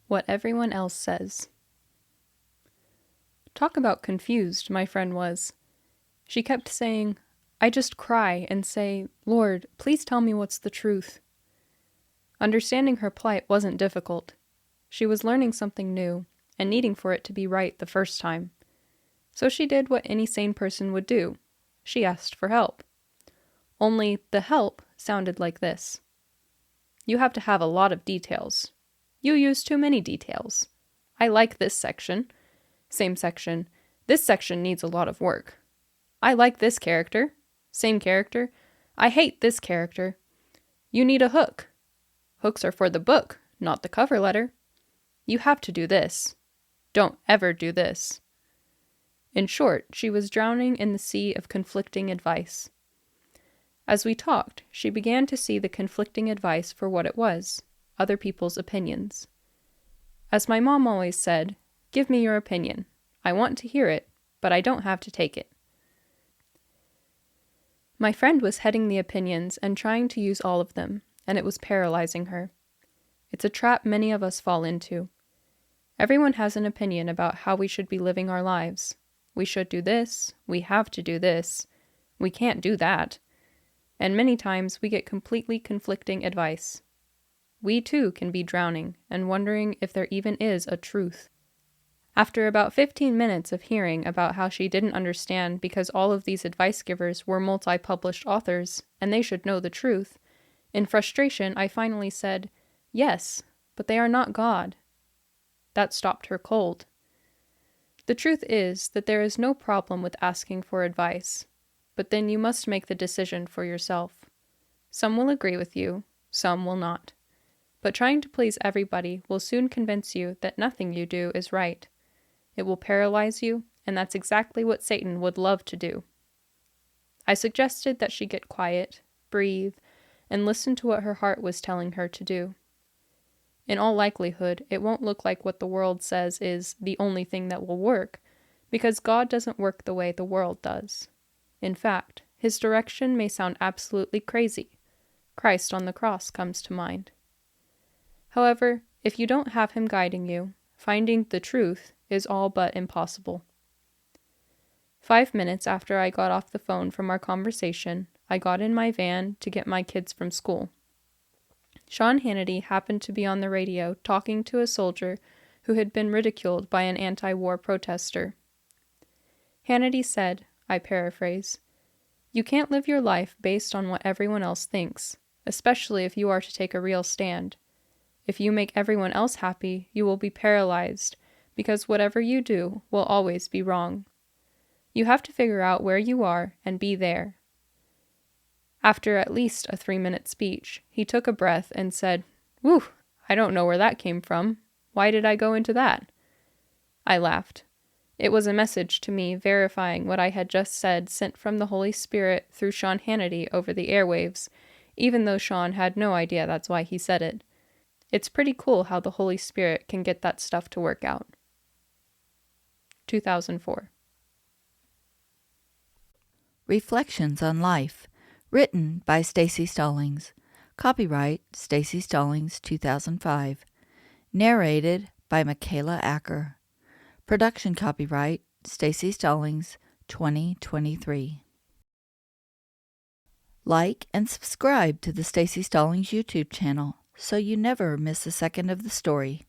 What everyone else says. Talk about confused my friend was. She kept saying, I just cry and say, Lord, please tell me what's the truth. Understanding her plight wasn't difficult. She was learning something new and needing for it to be right the first time. So she did what any sane person would do. She asked for help. Only the help sounded like this. You have to have a lot of details. You use too many details. I like this section. Same section. This section needs a lot of work. I like this character. Same character. I hate this character. You need a hook. Hooks are for the book, not the cover letter. You have to do this. Don't ever do this. In short, she was drowning in the sea of conflicting advice. As we talked, she began to see the conflicting advice for what it was, other people's opinions. As my mom always said, give me your opinion. I want to hear it, but I don't have to take it. My friend was heading the opinions and trying to use all of them, and it was paralyzing her. It's a trap many of us fall into. Everyone has an opinion about how we should be living our lives. We should do this, we have to do this, we can't do that. And many times we get completely conflicting advice. We too can be drowning and wondering if there even is a truth. After about 15 minutes of hearing about how she didn't understand because all of these advice givers were multi-published authors and they should know the truth, in frustration I finally said, yes, but they are not God. That stopped her cold. The truth is that there is no problem with asking for advice, but then you must make the decision for yourself. Some will agree with you, some will not. But trying to please everybody will soon convince you that nothing you do is right. It will paralyze you, and that's exactly what Satan would love to do. I suggested that she get quiet, breathe, and listen to what her heart was telling her to do. In all likelihood, it won't look like what the world says is the only thing that will work, because God doesn't work the way the world does. In fact, his direction may sound absolutely crazy. Christ on the cross comes to mind. However, if you don't have him guiding you, finding the truth is all but impossible. 5 minutes after I got off the phone from our conversation, I got in my van to get my kids from school. Sean Hannity happened to be on the radio talking to a soldier who had been ridiculed by an anti-war protester. Hannity said, I paraphrase, "You can't live your life based on what everyone else thinks, especially if you are to take a real stand. If you make everyone else happy, you will be paralyzed, because whatever you do will always be wrong. You have to figure out where you are and be there." After at least a 3-minute speech, he took a breath and said, "Whew, I don't know where that came from. Why did I go into that?" I laughed. It was a message to me verifying what I had just said, sent from the Holy Spirit through Sean Hannity over the airwaves, even though Sean had no idea that's why he said it. It's pretty cool how the Holy Spirit can get that stuff to work out. 2004. Reflections on Life, written by Staci Stallings. Copyright Staci Stallings 2005. Narrated by Michaela Acker. Production copyright Staci Stallings 2023. Like and subscribe to the Staci Stallings YouTube channel so you never miss a second of the story.